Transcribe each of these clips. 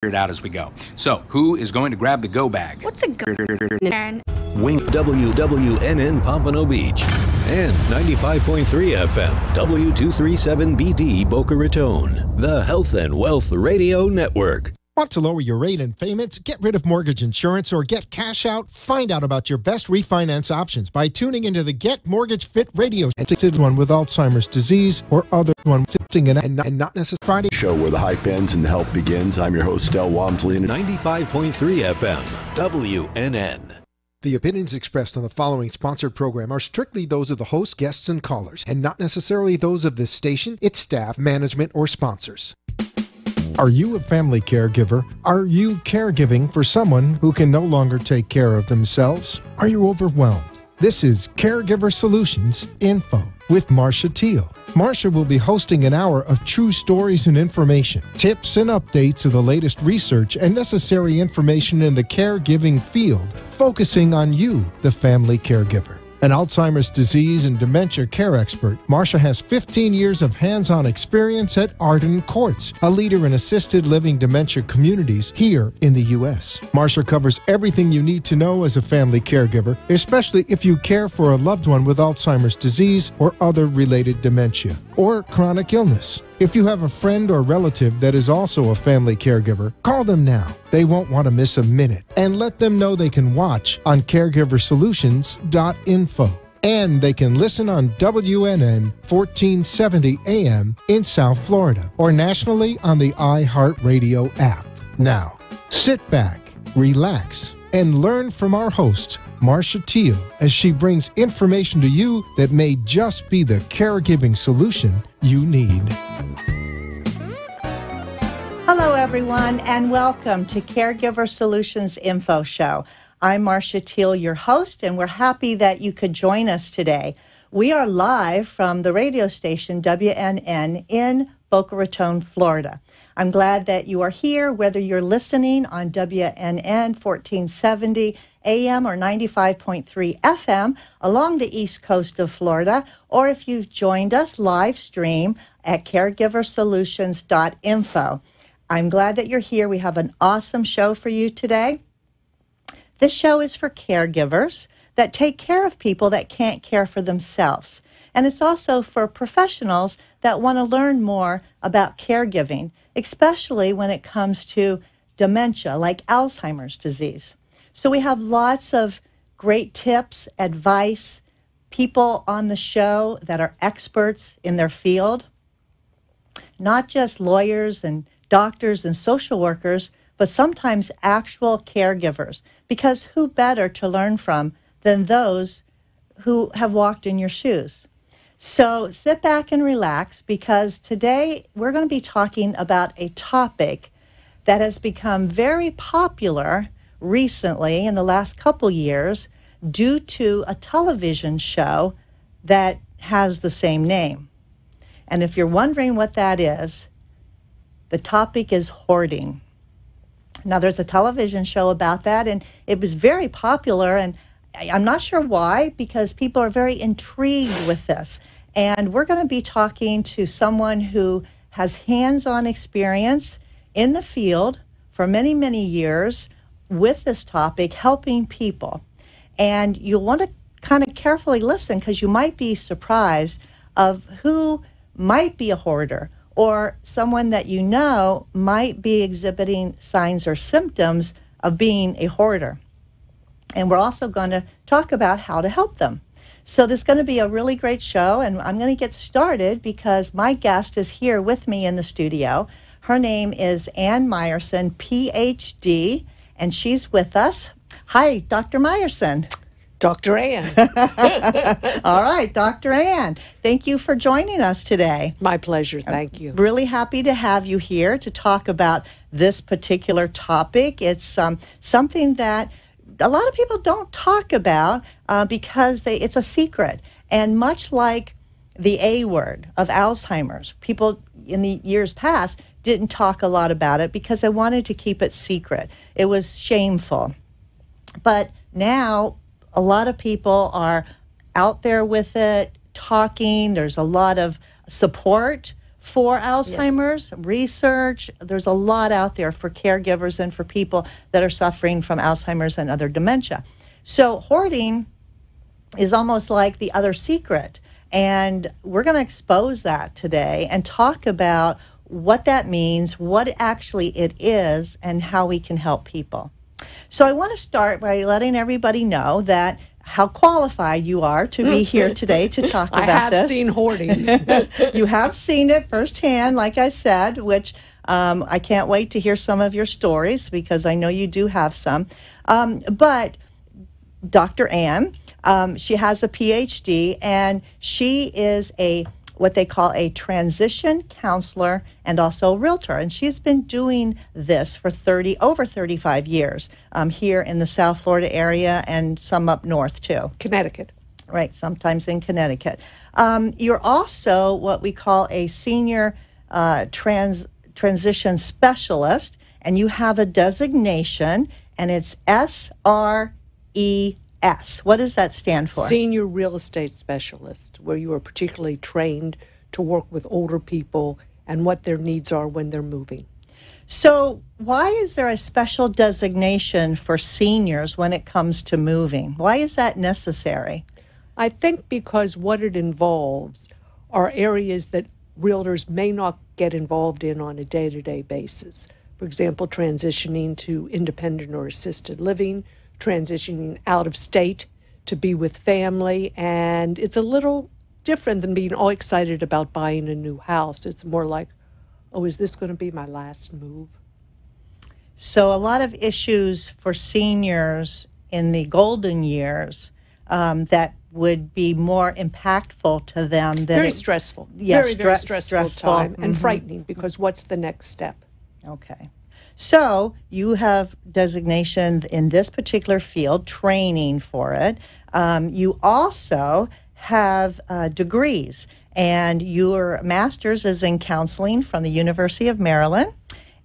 it out as we go. So, who is going to grab the go bag? What's a go? Wing WWNN Pompano Beach and 95.3 FM W237BD Boca Raton, the Health and Wealth Radio Network. Want to lower your rate and payments, get rid of mortgage insurance, or get cash out? Find out about your best refinance options by tuning into the Get Mortgage Fit radio one with Alzheimer's disease or other one and not necessarily Friday show where the hype ends and the help begins. I'm your host, Del Walmsley. 95.3 FM WNN. The opinions expressed on the following sponsored program are strictly those of the host, guests, and callers, and not necessarily those of this station, its staff, management, or sponsors. Are you a family caregiver? Are you caregiving for someone who can no longer take care of themselves? Are you overwhelmed? This is Caregiver Solutions Info with Marcia Teele. Marcia will be hosting an hour of true stories and information, tips and updates of the latest research and necessary information in the caregiving field, focusing on you, the family caregiver. An Alzheimer's disease and dementia care expert, Marcia has 15 years of hands-on experience at Arden Courts, a leader in assisted living dementia communities here in the U.S. Marcia covers everything you need to know as a family caregiver, especially if you care for a loved one with Alzheimer's disease or other related dementia or chronic illness. If you have a friend or relative that is also a family caregiver, call them now. They won't want to miss a minute. And let them know they can watch on caregiversolutions.info. And they can listen on WNN 1470 AM in South Florida or nationally on the iHeartRadio app. Now, sit back, relax, and learn from our host, Marcia Teele, as she brings information to you that may just be the caregiving solution you need. Hello, everyone, and welcome to Caregiver Solutions Info Show. I'm Marcia Teele, your host, and we're happy that you could join us today. We are live from the radio station WNN in Boca Raton, Florida. I'm glad that you are here, whether you're listening on WNN 1470 AM or 95.3 FM along the east coast of Florida, or if you've joined us live stream at caregiversolutions.info. I'm glad that you're here. We have an awesome show for you today. This show is for caregivers that take care of people that can't care for themselves. And it's also for professionals that want to learn more about caregiving, especially when it comes to dementia, like Alzheimer's disease. So we have lots of great tips, advice, people on the show that are experts in their field, not just lawyers and doctors and social workers, but sometimes actual caregivers, because who better to learn from than those who have walked in your shoes? So sit back and relax, because today we're going to be talking about a topic that has become very popular recently in the last couple years due to a television show that has the same name. And if you're wondering what that is, the topic is hoarding. Now, there's a television show about that, and it was very popular, and I'm not sure why, because people are very intrigued with this. And we're going to be talking to someone who has hands-on experience in the field for many, many years with this topic, helping people. And you'll want to kind of carefully listen, because you might be surprised of who might be a hoarder, or someone that you know might be exhibiting signs or symptoms of being a hoarder. And we're also going to talk about how to help them. So this is going to be a really great show, and I'm going to get started because my guest is here with me in the studio. Her name is Ann Meyerson, PhD, and she's with us. Hi, Dr. Meyerson. Dr. Ann. All right, Dr. Ann, thank you for joining us today. My pleasure, thank you. Really happy to have you here to talk about this particular topic. It's something that a lot of people don't talk about because it's a secret. And much like the A word of Alzheimer's, people in the years past didn't talk a lot about it because they wanted to keep it secret. It was shameful. But now a lot of people are out there with it, talking. There's a lot of support for Alzheimer's, research. There's a lot out there for caregivers and for people that are suffering from Alzheimer's and other dementia. So hoarding is almost like the other secret. And we're going to expose that today and talk about what that means, what actually it is, and how we can help people. So I want to start by letting everybody know that how qualified you are to be here today to talk about this. I have seen hoarding. You have seen it firsthand, like I said, which I can't wait to hear some of your stories because I know you do have some. But Dr. Ann, she has a PhD, and she is what they call a transition counselor and also a realtor. And she's been doing this for over 35 years here in the South Florida area and some up north too. Connecticut. Right, sometimes in Connecticut. You're also what we call a senior transition specialist, and you have a designation, and it's SRES. What does that stand for? Senior Real Estate Specialist, where you are particularly trained to work with older people and what their needs are when they're moving. So why is there a special designation for seniors when it comes to moving? Why is that necessary? I think because what it involves are areas that realtors may not get involved in on a day-to-day basis. For example, transitioning to independent or assisted living, transitioning out of state to be with family, and it's a little different than being all excited about buying a new house. It's more like, oh, is this going to be my last move? So a lot of issues for seniors in the golden years that would be more impactful to them than very stressful. Yes, very stressful time and Mm-hmm. frightening, because what's the next step? Okay. So you have designation in this particular field, training for it. You also have degrees, and your master's is in counseling from the University of Maryland,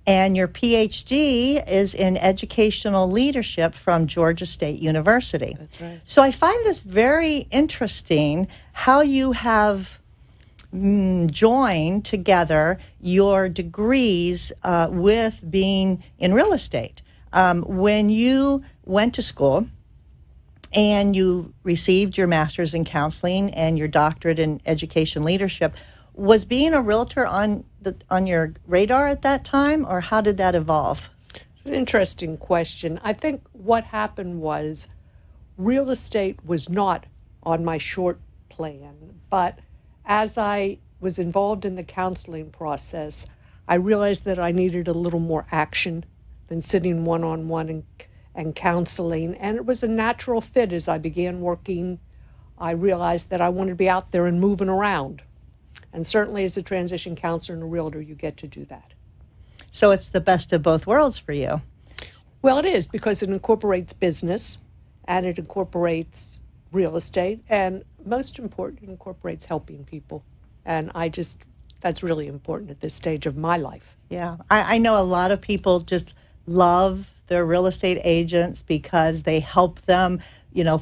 and your PhD is in educational leadership from Georgia State University. That's right. So I find this very interesting how you have join together your degrees with being in real estate. When you went to school and you received your master's in counseling and your doctorate in education leadership, was being a realtor on your radar at that time, or how did that evolve? It's an interesting question. I think what happened was real estate was not on my short plan, but as I was involved in the counseling process, I realized that I needed a little more action than sitting one-on-one and counseling. And it was a natural fit as I began working. I realized that I wanted to be out there and moving around. And certainly as a transition counselor and a realtor, you get to do that. So it's the best of both worlds for you. Well, it is, because it incorporates business and it incorporates real estate, and most important, it incorporates helping people. And that's really important at this stage of my life. Yeah, I know a lot of people just love their real estate agents because they help them,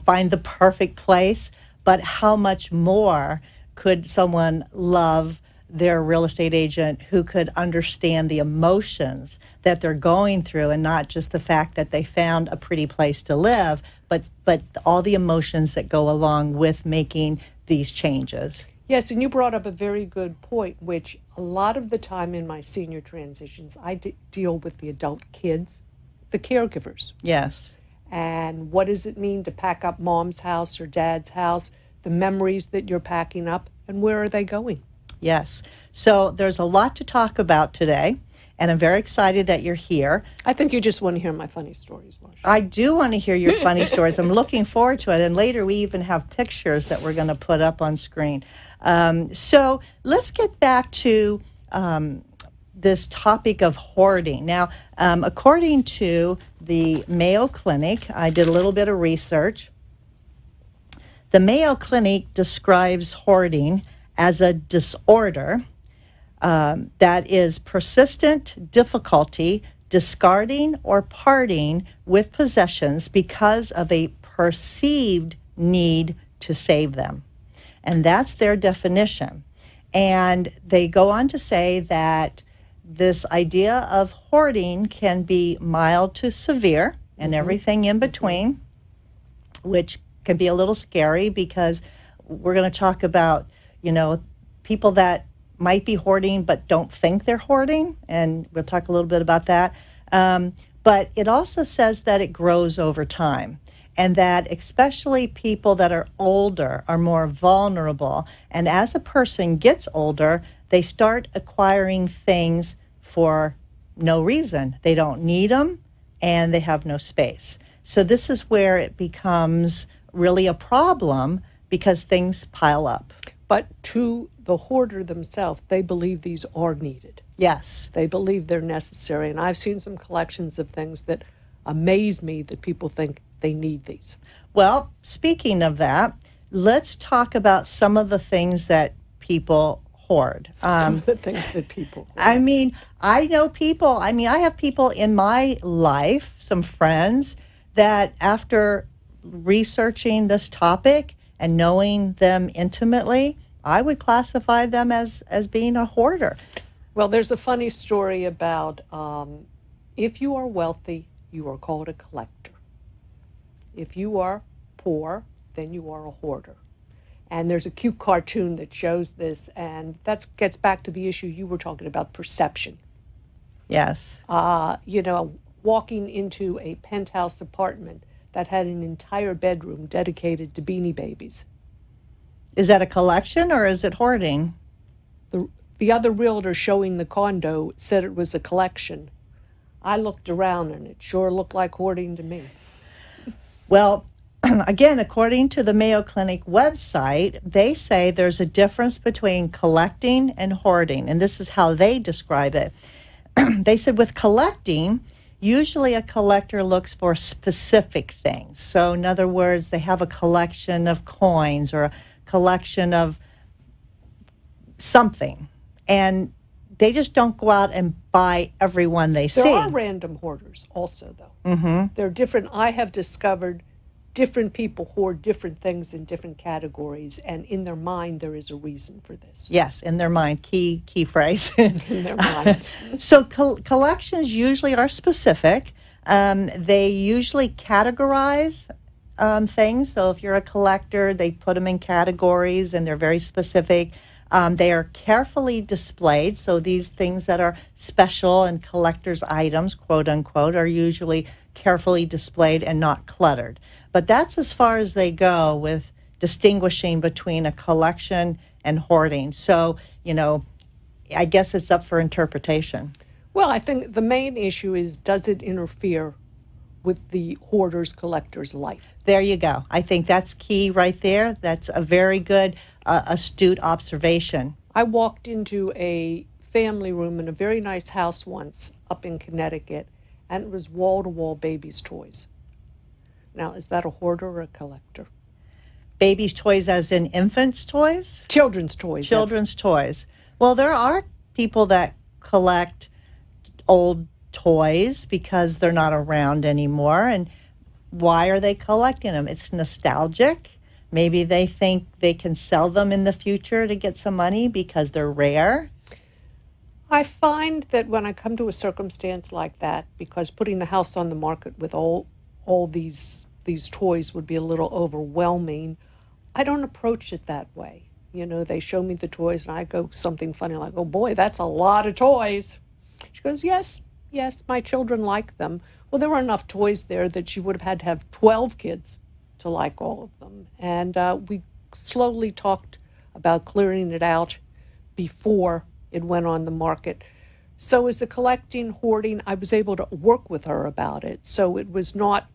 find the perfect place. But how much more could someone love their real estate agent who could understand the emotions that they're going through, and not just the fact that they found a pretty place to live, but all the emotions that go along with making these changes. Yes, and you brought up a very good point, which a lot of the time in my senior transitions, I deal with the adult kids, the caregivers. Yes. And what does it mean to pack up mom's house or dad's house, the memories that you're packing up, and where are they going? Yes. So there's a lot to talk about today, and I'm very excited that you're here. I think you just want to hear my funny stories, Marcia. I do want to hear your funny stories. I'm looking forward to it. And later we even have pictures that we're going to put up on screen. So let's get back to this topic of hoarding. Now, according to the Mayo Clinic, I did a little bit of research. The Mayo Clinic describes hoarding as a disorder that is persistent difficulty discarding or parting with possessions because of a perceived need to save them. And that's their definition. And they go on to say that this idea of hoarding can be mild to severe and everything in between, which can be a little scary because we're going to talk about, people that might be hoarding but don't think they're hoarding, and we'll talk a little bit about that. But it also says that it grows over time, and that especially people that are older are more vulnerable. And as a person gets older, they start acquiring things for no reason. They don't need them, and they have no space. So this is where it becomes really a problem because things pile up. But to the hoarder themselves, they believe these are needed. Yes. They believe they're necessary. And I've seen some collections of things that amaze me that people think they need these. Well, speaking of that, let's talk about some of the things that people hoard. Some of the things that people hoard. I mean, I know people, I have people in my life, some friends, that after researching this topic and knowing them intimately, I would classify them as being a hoarder. Well, there's a funny story about if you are wealthy, you are called a collector. If you are poor, then you are a hoarder. And there's a cute cartoon that shows this, and that gets back to the issue you were talking about, perception. Yes. Walking into a penthouse apartment that had an entire bedroom dedicated to Beanie Babies. Is that a collection or is it hoarding? The other realtor showing the condo said it was a collection. I looked around and it sure looked like hoarding to me. Well, again, according to the Mayo Clinic website, they say there's a difference between collecting and hoarding, and this is how they describe it. They said with collecting, usually a collector looks for specific things. So in other words, they have a collection of coins or a collection of something, and they just don't go out and buy every one they see. There are random hoarders also, though. Mm-hmm. They're different. I have discovered different people hoard different things in different categories, and in their mind, there is a reason for this. Yes, in their mind, key phrase. In their mind. So collections usually are specific. They usually categorize things. So if you're a collector, they put them in categories, and they're very specific. They are carefully displayed. So these things that are special and collector's items, quote unquote, are usually carefully displayed and not cluttered. But that's as far as they go with distinguishing between a collection and hoarding. So, I guess it's up for interpretation. Well, I think the main issue is, does it interfere with the hoarder's collector's life? There you go. I think that's key right there. That's a very good, astute observation. I walked into a family room in a very nice house once up in Connecticut, and it was wall-to-wall babies' toys. Now, is that a hoarder or a collector? Babies' toys as in infants' toys? Children's toys. Children's toys. Well, there are people that collect old toys because they're not around anymore. And why are they collecting them? It's nostalgic. Maybe they think they can sell them in the future to get some money because they're rare. I find that when I come to a circumstance like that, because putting the house on the market with all these toys would be a little overwhelming, I don't approach it that way. They show me the toys and I go something funny like, oh boy, that's a lot of toys. She goes, yes, my children like them. Well, there were enough toys there that she would have had to have 12 kids to like all of them. And we slowly talked about clearing it out before it went on the market. So as a collecting, hoarding, I was able to work with her about it. So it was not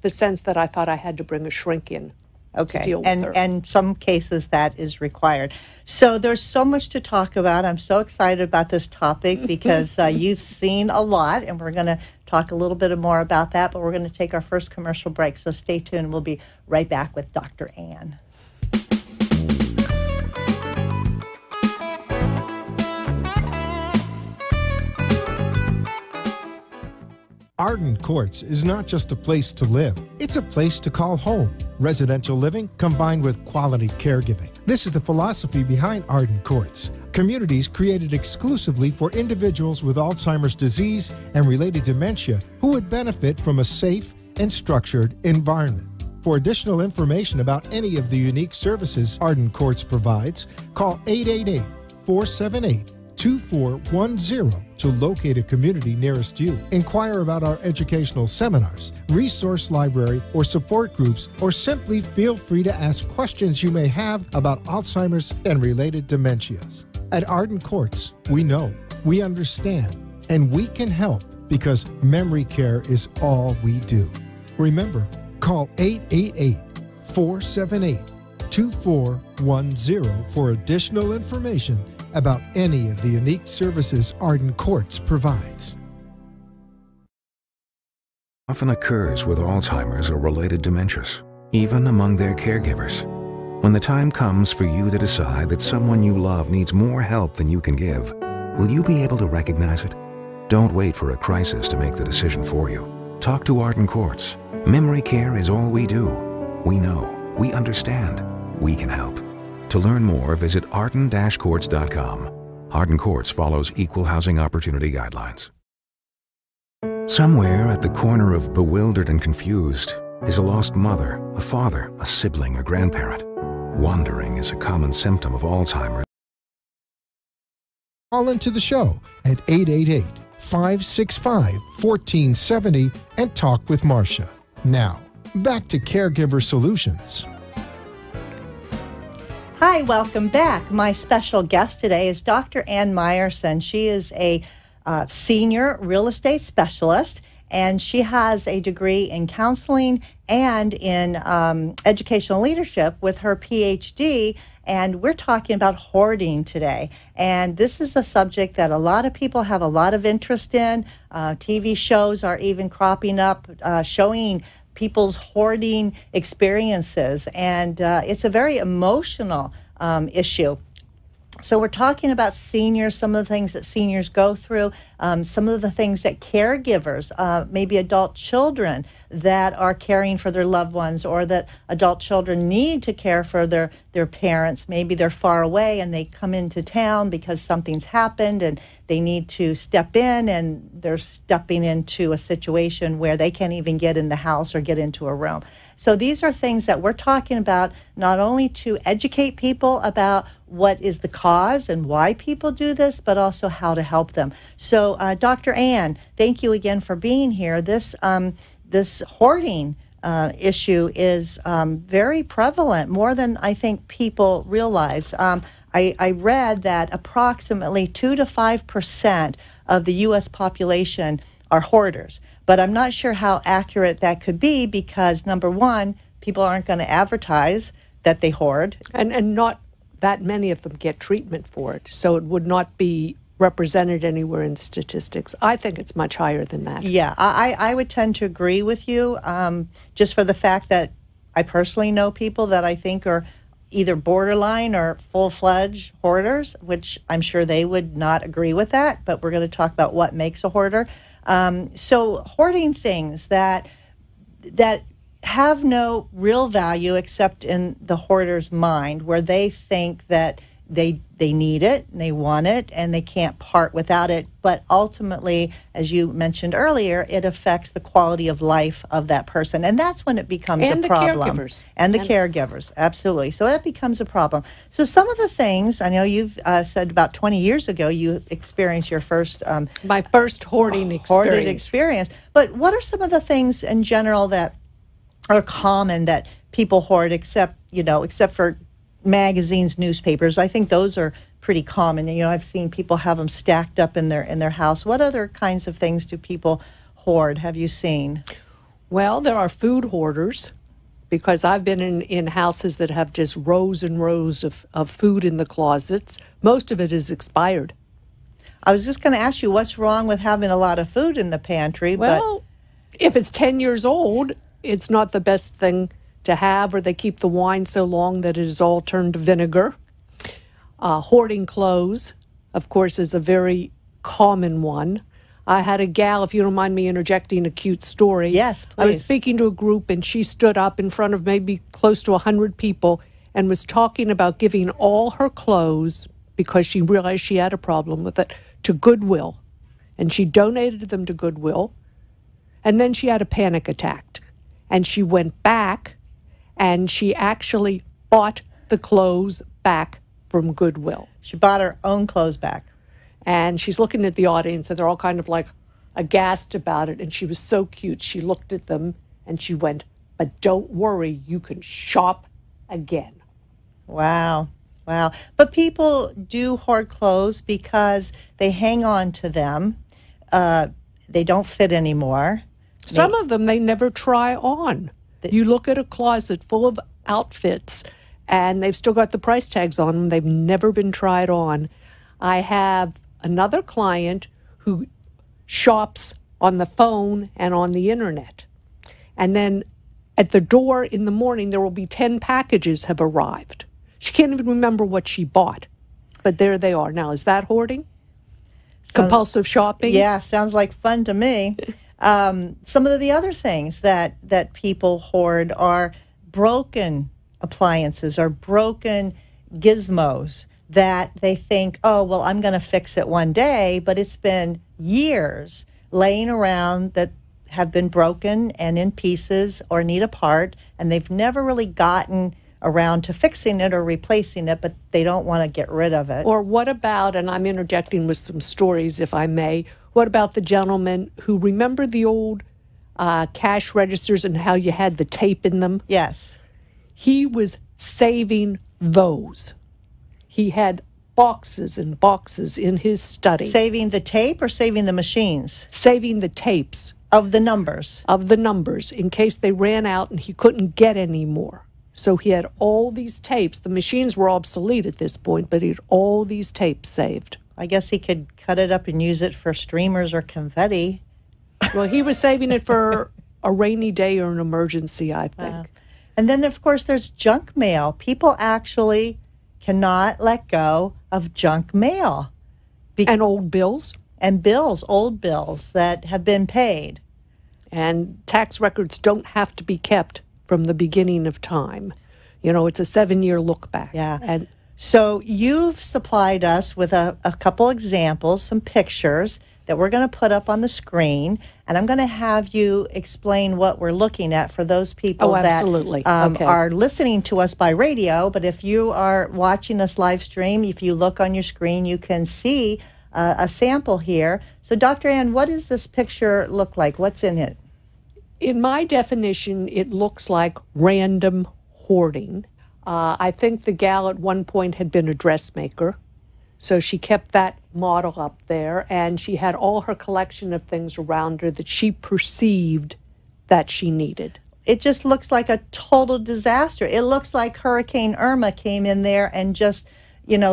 the sense that I thought I had to bring a shrink in. Okay, and some cases that is required. So there's so much to talk about. I'm so excited about this topic because you've seen a lot, and we're going to talk a little bit more about that, but we're going to take our first commercial break. So stay tuned. We'll be right back with Dr. Ann. Arden Courts is not just a place to live, it's a place to call home. residential living combined with quality caregiving. This is the philosophy behind Arden Courts, communities created exclusively for individuals with Alzheimer's disease and related dementia who would benefit from a safe and structured environment. For additional information about any of the unique services Arden Courts provides, call 888-478-2410 to locate a community nearest you. Inquire about our educational seminars, resource library, or support groups, or simply feel free to ask questions you may have about Alzheimer's and related dementias. At Arden Courts, we know, we understand, and we can help because memory care is all we do. Remember, call 888-478-2410 for additional information about any of the unique services Arden Courts provides. Often occurs with Alzheimer's or related dementias, even among their caregivers. When the time comes for you to decide that someone you love needs more help than you can give, will you be able to recognize it? Don't wait for a crisis to make the decision for you. Talk to Arden Courts. Memory care is all we do. We know, we understand, we can help. To learn more, visit arden-courts.com. Arden Courts follows equal housing opportunity guidelines. Somewhere at the corner of bewildered and confused is a lost mother, a father, a sibling, a grandparent. Wandering is a common symptom of Alzheimer's. Call into the show at 888-565-1470 and talk with Marcia. Now, back to Caregiver Solutions. Hi, welcome back. My special guest today is Dr. Ann Meyerson. She is a senior real estate specialist, and she has a degree in counseling and in educational leadership with her PhD. And we're talking about hoarding today. And this is a subject that a lot of people have a lot of interest in. TV shows are even cropping up, showing people's hoarding experiences. And it's a very emotional issue. So we're talking about seniors, some of the things that seniors go through, some of the things that caregivers, maybe adult children that are caring for their loved ones, or that adult children need to care for their parents. Maybe they're far away and they come into town because something's happened and they need to step in, and they're stepping into a situation where they can't even get in the house or get into a room. So these are things that we're talking about, not only to educate people about what is the cause and why people do this, but also how to help them. So Dr. Ann, thank you again for being here. This hoarding issue is very prevalent, more than I think people realize. I read that approximately 2 to 5% of the U.S. population are hoarders. But I'm not sure how accurate that could be because, number one, people aren't going to advertise that they hoard. And not that many of them get treatment for it, so it would not be represented anywhere in the statistics. I think it's much higher than that. Yeah, I would tend to agree with you, just for the fact that I personally know people that I think are either borderline or full-fledged hoarders, which I'm sure they would not agree with that, but we're going to talk about what makes a hoarder. So hoarding things that have no real value except in the hoarder's mind, where they think that they need it and they want it and they can't part without it. But ultimately, as you mentioned earlier, it affects the quality of life of that person. And that's when it becomes a problem. Caregivers. And the caregivers, absolutely. So that becomes a problem. So some of the things, I know you've said about 20 years ago you experienced your first... my first hoarding experience. But what are some of the things in general that are common that people hoard, except for magazines, newspapers? I think those are pretty common. I've seen people have them stacked up in their house. What other kinds of things do people hoard? Have you seen? Well, there are food hoarders, because I've been in houses that have just rows and rows of food in the closets. Most of it is expired. I was just going to ask you, what's wrong with having a lot of food in the pantry? Well, if it's 10 years old, it's not the best thing to have, or they keep the wine so long that it is all turned to vinegar. Hoarding clothes, of course, is a very common one. I had a gal, if you don't mind me interjecting a cute story. Yes, please. I was speaking to a group, and she stood up in front of maybe close to 100 people and was talking about giving all her clothes, because she realized she had a problem with it, to Goodwill. And she donated them to Goodwill. And then she had a panic attack. And she went back, and she actually bought the clothes back from Goodwill. She bought her own clothes back. And she's looking at the audience, and they're all kind of like aghast about it. And she was so cute. She looked at them, and she went, "But don't worry, you can shop again." Wow. Wow. But people do hoard clothes because they hang on to them. They don't fit anymore. Some of them they never try on. You look at a closet full of outfits, and they've still got the price tags on them. They've never been tried on. I have another client who shops on the phone and on the internet. And then at the door in the morning, there will be 10 packages have arrived. She can't even remember what she bought, but there they are. Now, is that hoarding? Compulsive shopping? Yeah, sounds like fun to me. Some of the other things that people hoard are broken appliances or broken gizmos that they think, oh, well, I'm going to fix it one day, but it's been years laying around that have been broken and in pieces or need a part, and they've never really gotten around to fixing it or replacing it, but they don't want to get rid of it. Or what about, and I'm interjecting with some stories if I may, what about the gentleman who, remember the old cash registers and how you had the tape in them? Yes. He was saving those. He had boxes and boxes in his study. Saving the tape or saving the machines? Saving the tapes. Of the numbers. Of the numbers, in case they ran out and he couldn't get any more. So he had all these tapes. The machines were obsolete at this point, but he had all these tapes saved. I guess he could cut it up and use it for streamers or confetti. Well, he was saving it for a rainy day or an emergency, I think. And then, of course, there's junk mail. People actually cannot let go of junk mail. And old bills. And bills, old bills that have been paid. And tax records don't have to be kept from the beginning of time. You know, it's a 7-year look back. Yeah. And so you've supplied us with a couple examples, some pictures that we're going to put up on the screen, and I'm going to have you explain what we're looking at for those people that are listening to us by radio. But if you are watching us live stream, if you look on your screen, you can see a sample here. So, Dr. Ann, what does this picture look like? What's in it? In my definition, it looks like random hoarding. I think the gal at one point had been a dressmaker, so she kept that model up there, and she had all her collection of things around her that she perceived that she needed. It just looks like a total disaster. It looks like Hurricane Irma came in there and just,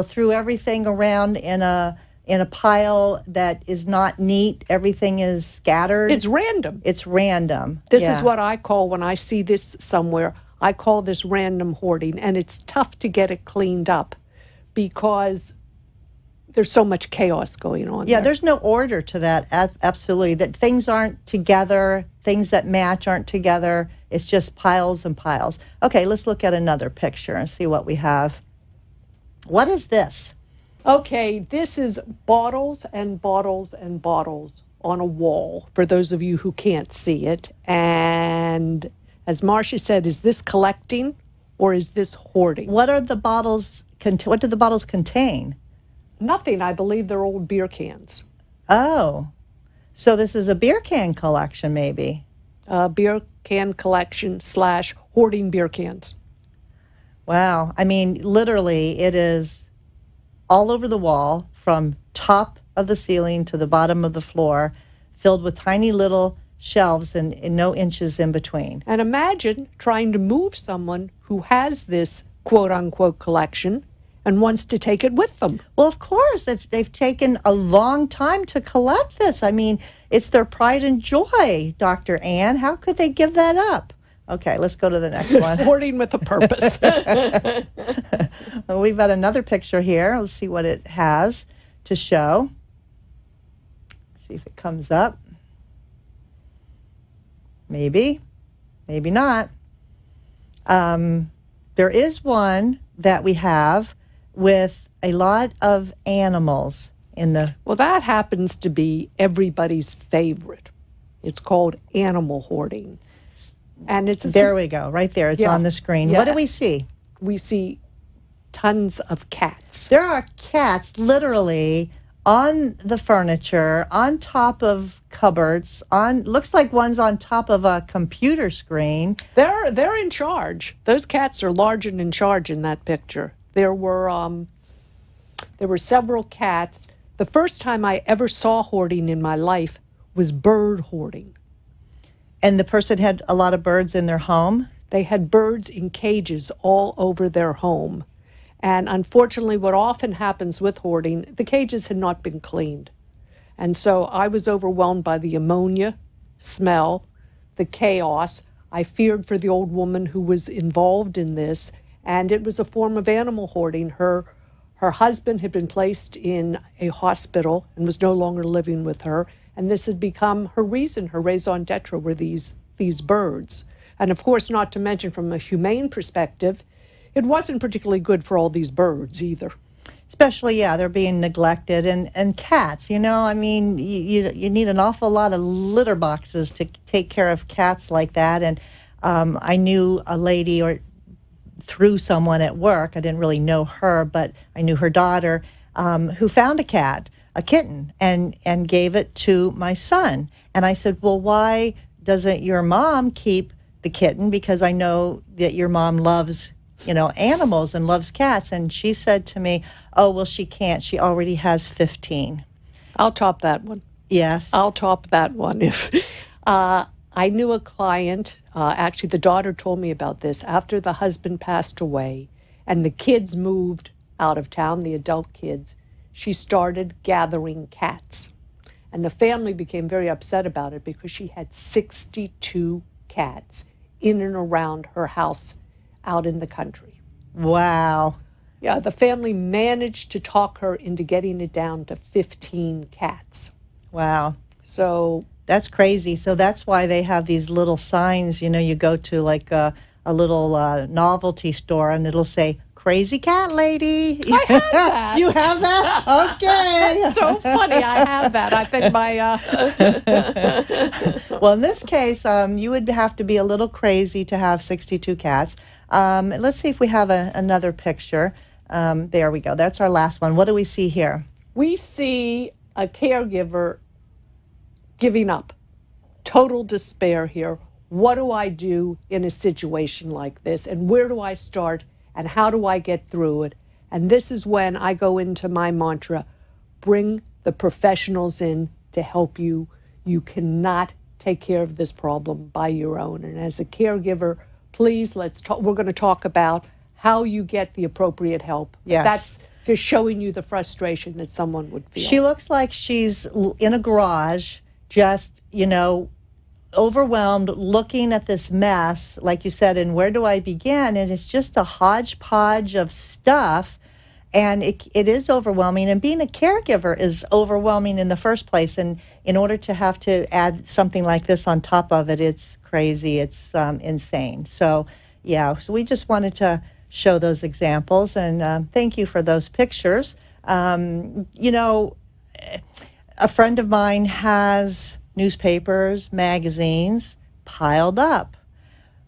threw everything around in a pile that is not neat. Everything is scattered. It's random. It's random. This is what I call, when I see this somewhere, I call this random hoarding. And it's tough to get it cleaned up because there's so much chaos going on. Yeah, there's no order to that. Absolutely. That things aren't together. Things that match aren't together. It's just piles and piles. Okay, let's look at another picture and see what we have. What is this? Okay, this is bottles and bottles and bottles on a wall, for those of you who can't see it. And as Marcia said, is this collecting or is this hoarding? What are the bottles? What do the bottles contain? Nothing. I believe they're old beer cans. Oh, so this is a beer can collection, maybe? Beer can collection / hoarding beer cans. Wow. I mean, literally, it is all over the wall, from top of the ceiling to the bottom of the floor, filled with tiny little shelves and no inches in between. And imagine trying to move someone who has this quote-unquote collection and wants to take it with them. Well, of course, they've taken a long time to collect this. I mean, it's their pride and joy, Dr. Ann. How could they give that up? Okay, let's go to the next one. Hoarding with a purpose. Well, we've got another picture here. Let's see what it has to show. See if it comes up. Maybe, maybe not. There is one that we have with a lot of animals in the... Well, that happens to be everybody's favorite. It's called animal hoarding. And it's there we go, right there. It's on the screen. Yeah. What do we see? We see tons of cats. There are cats literally on the furniture, on top of cupboards, looks like one's on top of a computer screen. They're in charge. Those cats are large and in charge in that picture. There were several cats. The first time I ever saw hoarding in my life was bird hoarding. And the person had a lot of birds in their home? They had birds in cages all over their home. And unfortunately, what often happens with hoarding, the cages had not been cleaned. And so I was overwhelmed by the ammonia smell, the chaos. I feared for the old woman who was involved in this, and it was a form of animal hoarding. Her husband had been placed in a hospital and was no longer living with her, and this had become her reason, her raison d'etre were these birds. And of course, not to mention from a humane perspective, it wasn't particularly good for all these birds either. Especially, they're being neglected. And cats, I mean, you need an awful lot of litter boxes to take care of cats like that. And I knew a lady through someone at work. I didn't really know her, but I knew her daughter who found a kitten, and gave it to my son. And I said, well, why doesn't your mom keep the kitten? Because I know that your mom loves animals and loves cats. And she said to me, oh, well, she can't. She already has 15. I'll top that one. Yes. I'll top that one. If I knew a client, actually the daughter told me about this, after the husband passed away and the kids moved out of town, the adult kids, she started gathering cats. And the family became very upset about it because she had 62 cats in and around her house out in the country. Wow. Yeah, the family managed to talk her into getting it down to 15 cats. Wow. So that's crazy. So that's why they have these little signs. You go to like a little novelty store and it'll say, crazy cat lady. I have that. You have that? Okay. That's so funny. I have that. I think my... Well, in this case, you would have to be a little crazy to have 62 cats. Let's see if we have another picture. There we go. That's our last one. What do we see here? We see a caregiver giving up. Total despair here. What do I do in a situation like this? And where do I start? And how do I get through it? And this is when I go into my mantra, bring the professionals in to help you. You cannot take care of this problem by your own. And as a caregiver, please, let's talk. We're going to talk about how you get the appropriate help. Yes. That's just showing you the frustration that someone would feel. She looks like she's in a garage, just, overwhelmed, looking at this mess, like you said, and where do I begin? And it's just a hodgepodge of stuff, and it is overwhelming. And being a caregiver is overwhelming in the first place. And in order to have to add something like this on top of it, it's crazy. It's insane. So, so we just wanted to show those examples, and thank you for those pictures. A friend of mine has newspapers, magazines piled up,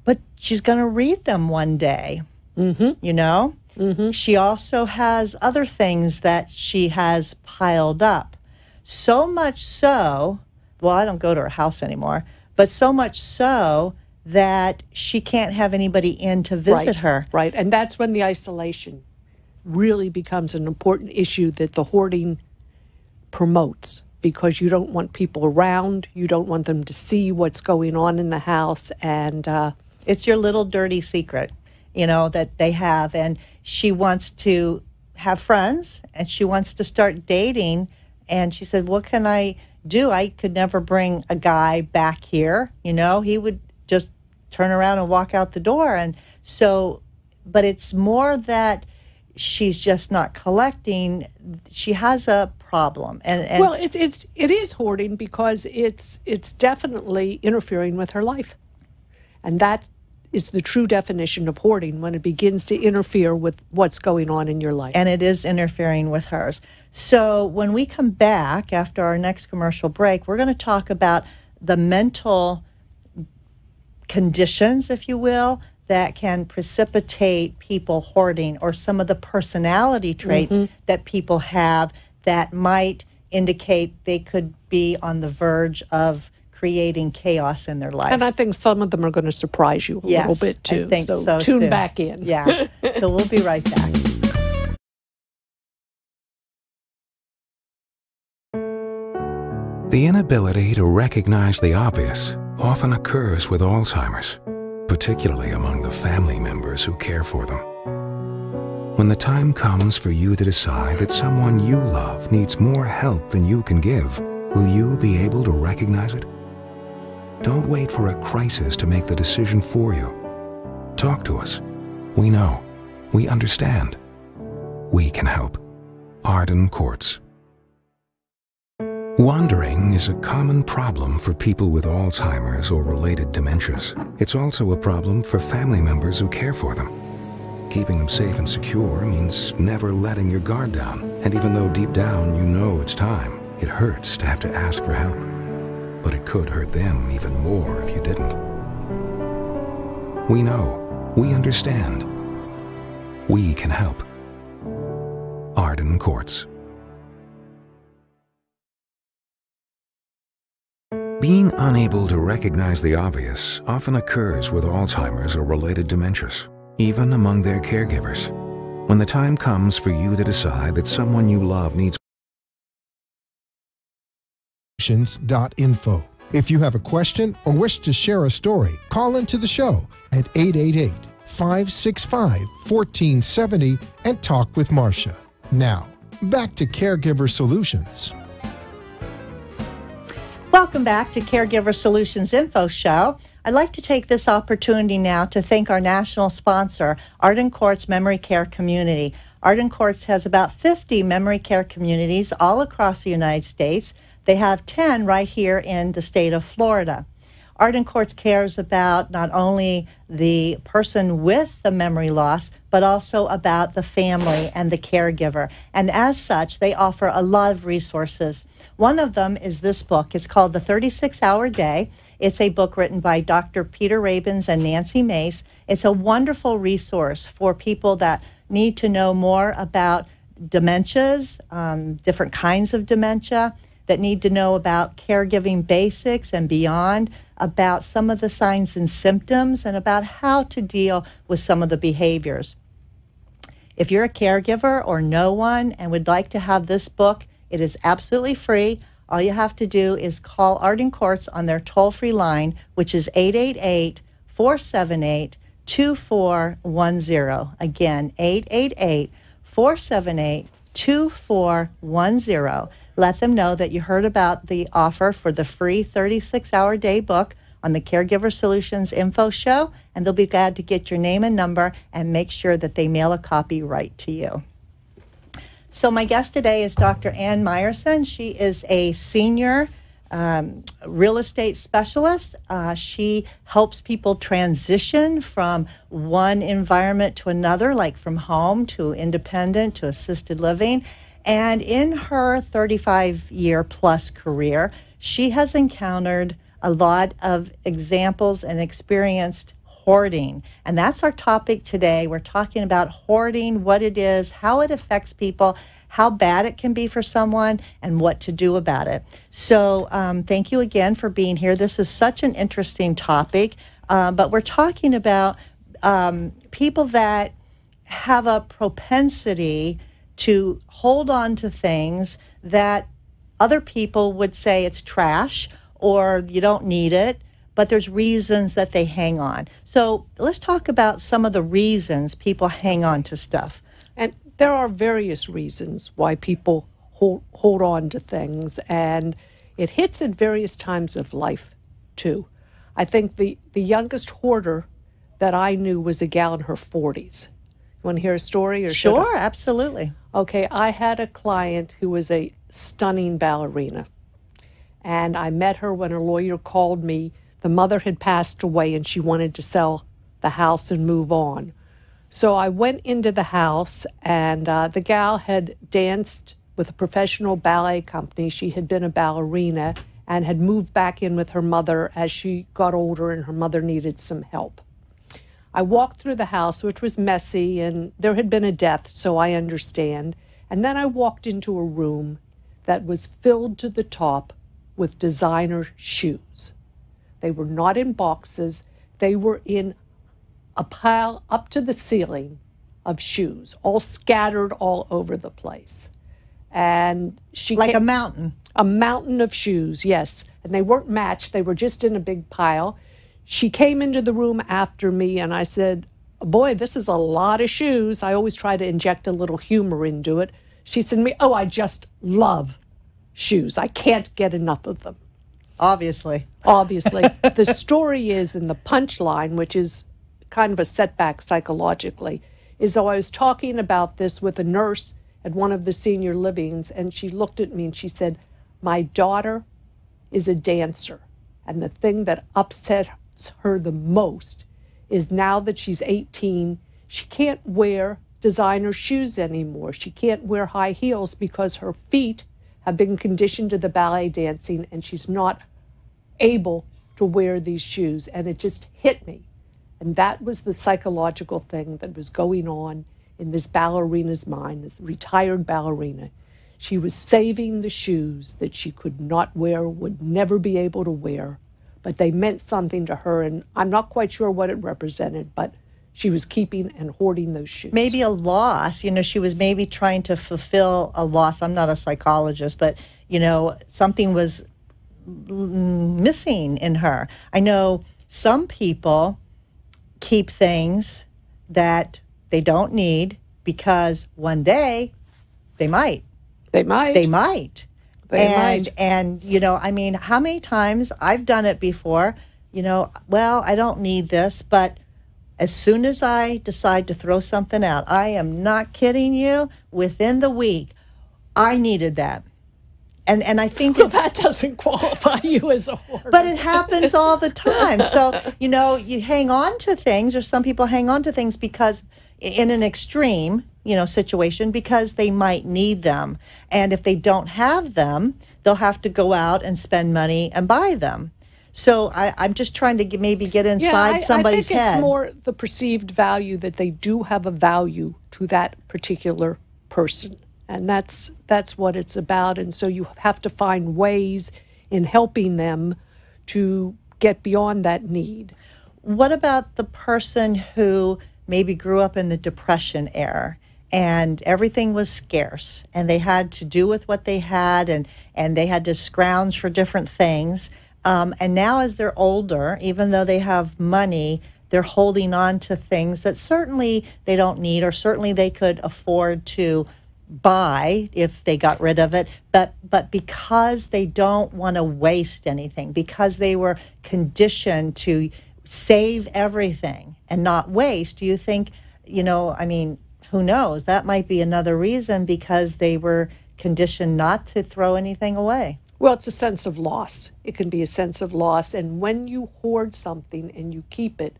but she's going to read them one day. Mm-hmm. She also has other things that she has piled up. So much so, well, I don't go to her house anymore, but so much so that she can't have anybody in to visit her. Right, and that's when the isolation really becomes an important issue that the hoarding promotes, because you don't want people around, you don't want them to see what's going on in the house, and it's your little dirty secret, that they have. And she wants to have friends, and she wants to start dating, and she said, what can I do? I could never bring a guy back here, he would just turn around and walk out the door. And so, but it's more that she's just not collecting, she has a problem. And well, it is hoarding because it's definitely interfering with her life. And that is the true definition of hoarding, when it begins to interfere with what's going on in your life. And it is interfering with hers. So when we come back after our next commercial break, we're going to talk about the mental conditions, if you will, that can precipitate people hoarding, or some of the personality traits that people have that might indicate they could be on the verge of creating chaos in their life. And I think some of them are going to surprise you a little bit too. I think so tune too. back in. Yeah. So we'll be right back. The inability to recognize the obvious often occurs with Alzheimer's, particularly among the family members who care for them. When the time comes for you to decide that someone you love needs more help than you can give, will you be able to recognize it? Don't wait for a crisis to make the decision for you. Talk to us. We know. We understand. We can help. Arden Courts. Wandering is a common problem for people with Alzheimer's or related dementias. It's also a problem for family members who care for them. Keeping them safe and secure means never letting your guard down. And even though deep down you know it's time, it hurts to have to ask for help. But it could hurt them even more if you didn't. We know. We understand. We can help. Arden Courts. Being unable to recognize the obvious often occurs with Alzheimer's or related dementias, even among their caregivers. When the time comes for you to decide that someone you love needs .info. If you have a question or wish to share a story, call into the show at 888-565-1470 and talk with Marcia. Now, back to Caregiver Solutions. Welcome back to Caregiver Solutions Info Show. I'd like to take this opportunity now to thank our national sponsor, Arden Courts Memory Care Community. Arden Courts has about 50 memory care communities all across the United States. They have 10 right here in the state of Florida. Arden Courts cares about not only the person with the memory loss, but also about the family and the caregiver. And as such, they offer a lot of resources. One of them is this book. It's called The 36-Hour Day. It's a book written by Dr. Peter Rabins and Nancy Mace. It's a wonderful resource for people that need to know more about dementias, different kinds of dementia, that need to know about caregiving basics and beyond, about some of the signs and symptoms, and about how to deal with some of the behaviors. If you're a caregiver or know one and would like to have this book, it is absolutely free. All you have to do is call Arden Courts on their toll-free line, which is 888-478-2410. Again, 888-478-2410. Let them know that you heard about the offer for the free 36-hour day book on the Caregiver Solutions Info Show, and they'll be glad to get your name and number and make sure that they mail a copy right to you. So my guest today is Dr. Ann Meyerson. She is a senior real estate specialist. She helps people transition from one environment to another, like from home to independent to assisted living. And in her 35-year-plus career, she has encountered a lot of examples and experienced hoarding. And that's our topic today. We're talking about hoarding, what it is, how it affects people, how bad it can be for someone, and what to do about it. So thank you again for being here. This is such an interesting topic, but we're talking about people that have a propensity to hold on to things that other people would say it's trash or you don't need it, but there's reasons that they hang on. So let's talk about some of the reasons people hang on to stuff. And there are various reasons why people hold on to things, and it hits at various times of life, too. I think the youngest hoarder that I knew was a gal in her 40s. Want to hear a story? Or should I? Sure, absolutely. Okay, I had a client who was a stunning ballerina. And I met her when her lawyer called me. The mother had passed away and she wanted to sell the house and move on. So I went into the house, and the gal had danced with a professional ballet company. She had been a ballerina and had moved back in with her mother as she got older and her mother needed some help. I walked through the house, which was messy, and there had been a death, so I understand. And then I walked into a room that was filled to the top with designer shoes. They were not in boxes. They were in a pile up to the ceiling of shoes, all scattered all over the place. And she Like a mountain. A mountain of shoes, yes. And they weren't matched. They were just in a big pile. She came into the room after me, and I said, boy, this is a lot of shoes. I always try to inject a little humor into it. She said to me, oh, I just love shoes. I can't get enough of them. Obviously. The story is, in the punchline, which is kind of a setback psychologically, is though I was talking about this with a nurse at one of the senior livings, and she looked at me and she said, my daughter is a dancer, and the thing that upsets her the most is now that she's 18, she can't wear designer shoes anymore. She can't wear high heels because her feet have been conditioned to the ballet dancing, and she's not able to wear these shoes. And it just hit me. And that was the psychological thing that was going on in this ballerina's mind, this retired ballerina. She was saving the shoes that she could not wear, would never be able to wear, but they meant something to her, and I'm not quite sure what it represented, but she was keeping and hoarding those shoes. Maybe a loss. She was maybe trying to fulfill a loss. I'm not a psychologist, but, something was missing in her. I know some people keep things that they don't need because one day they might. And how many times I've done it before, well, I don't need this, but as soon as I decide to throw something out, I am not kidding you, within the week, I needed that. And I think that doesn't qualify you as a hoarder. But it happens all the time. So, you hang on to things, or some people hang on to things because in an extreme, situation, because they might need them. And if they don't have them, they'll have to go out and spend money and buy them. So I'm just trying to maybe get inside somebody's head. I think it's more the perceived value, that they do have a value to that particular person. And that's what it's about. And so you have to find ways in helping them to get beyond that need. What about the person who maybe grew up in the Depression era and everything was scarce and they had to do with what they had and they had to scrounge for different things? And now as they're older, even though they have money, they're holding on to things that certainly they don't need, or certainly they could afford to buy if they got rid of it, but because they don't want to waste anything, because they were conditioned to save everything and not waste, do you think, who knows, that might be another reason, because they were conditioned not to throw anything away? Well, it's a sense of loss. It can be a sense of loss. And when you hoard something and you keep it,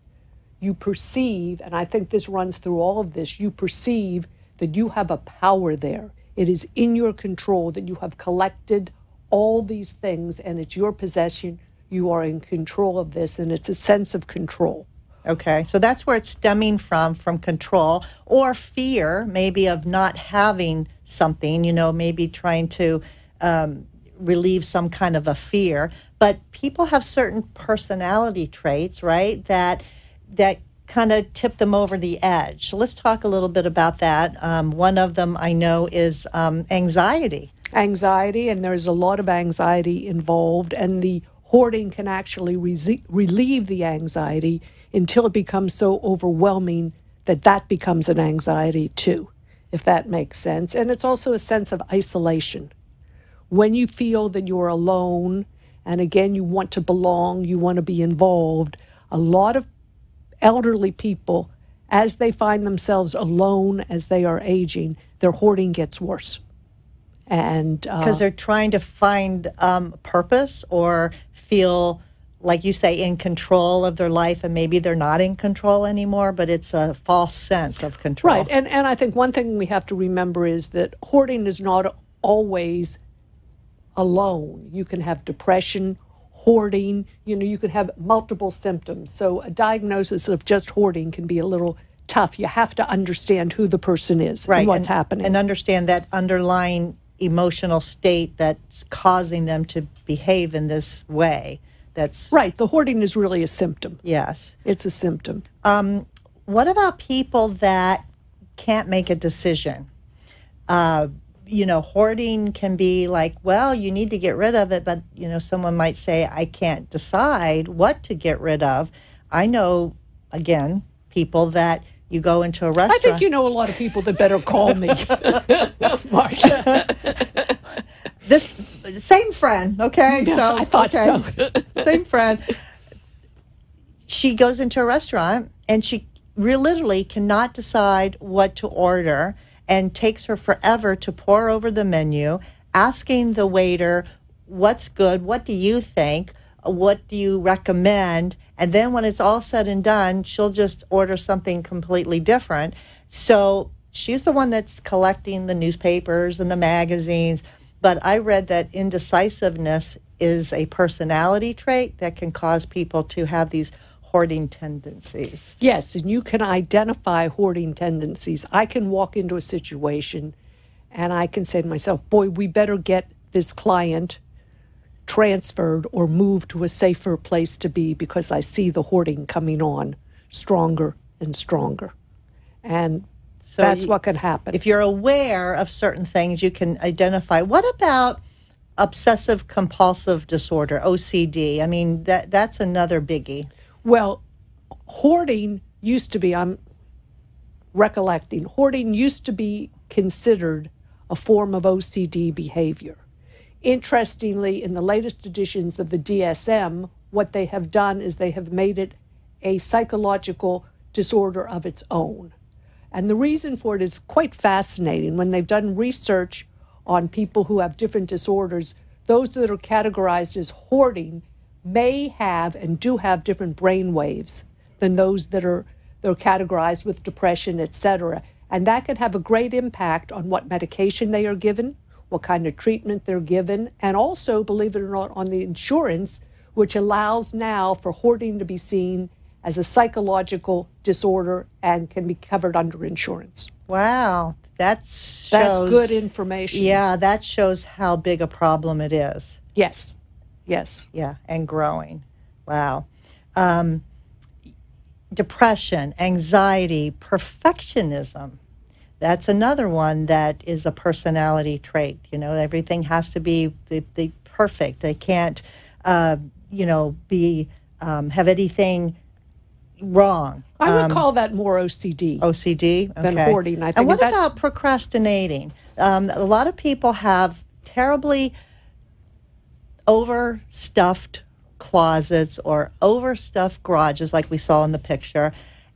you perceive, and I think this runs through all of this, you perceive that you have a power there. It is in your control, that you have collected all these things and it's your possession. You are in control of this, and it's a sense of control. Okay, so that's where it's stemming from control or fear, maybe of not having something, maybe trying to relieve some kind of a fear. But people have certain personality traits, right, that kind of tip them over the edge. So let's talk a little bit about that. One of them I know is anxiety. Anxiety, and there's a lot of anxiety involved, and the hoarding can actually relieve the anxiety until it becomes so overwhelming that becomes an anxiety too, if that makes sense. And it's also a sense of isolation. When you feel that you're alone, and again, you want to belong, you want to be involved, a lot of elderly people as they find themselves alone, as they are aging, their hoarding gets worse. And because they're trying to find purpose or feel, like you say, in control of their life, and maybe they're not in control anymore, but it's a false sense of control. Right, and I think one thing we have to remember is that hoarding is not always alone. You can have depression, hoarding, you can have multiple symptoms. So a diagnosis of just hoarding can be a little tough. You have to understand who the person is and what's happening. And understand that underlying emotional state that's causing them to behave in this way. That's right. The hoarding is really a symptom. Yes. It's a symptom. What about people that can't make a decision? Hoarding can be like, well, you need to get rid of it, but, someone might say, I can't decide what to get rid of. I know, again, people that you go into a restaurant. I think you know a lot of people that better call me, Marcia. This same friend, okay? Yeah, so I thought so. Same friend. She goes into a restaurant and she literally cannot decide what to order, and takes her forever to pore over the menu, asking the waiter, what's good? What do you think? What do you recommend? And then when it's all said and done, she'll just order something completely different. So she's the one that's collecting the newspapers and the magazines. But I read that indecisiveness is a personality trait that can cause people to have these hoarding tendencies. Yes, and you can identify hoarding tendencies. I can walk into a situation and I can say to myself, boy, we better get this client transferred or moved to a safer place to be, because I see the hoarding coming on stronger and stronger. And so that's what can happen. If you're aware of certain things, you can identify. What about obsessive compulsive disorder, OCD? I mean, that's another biggie. Well, hoarding used to be, I'm recollecting, hoarding used to be considered a form of OCD behavior. Interestingly, in the latest editions of the DSM, what they have done is they have made it a psychological disorder of its own. And the reason for it is quite fascinating. When they've done research on people who have different disorders, those that are categorized as hoarding may have and do have different brain waves than those that are categorized with depression, etc. And that can have a great impact on what medication they are given, what kind of treatment they're given, and also, believe it or not, on the insurance, which allows now for hoarding to be seen as a psychological disorder and can be covered under insurance. Wow, that's good information. Yeah, that shows how big a problem it is. Yes, yes. Yeah, and growing. Wow. Depression, anxiety, perfectionism. That's another one that is a personality trait. Everything has to be the perfect. They can't, be have anything wrong. I would call that more OCD. OCD? Okay. Than hoarding. I think. And what about procrastinating? A lot of people have terribly overstuffed closets or overstuffed garages, like we saw in the picture,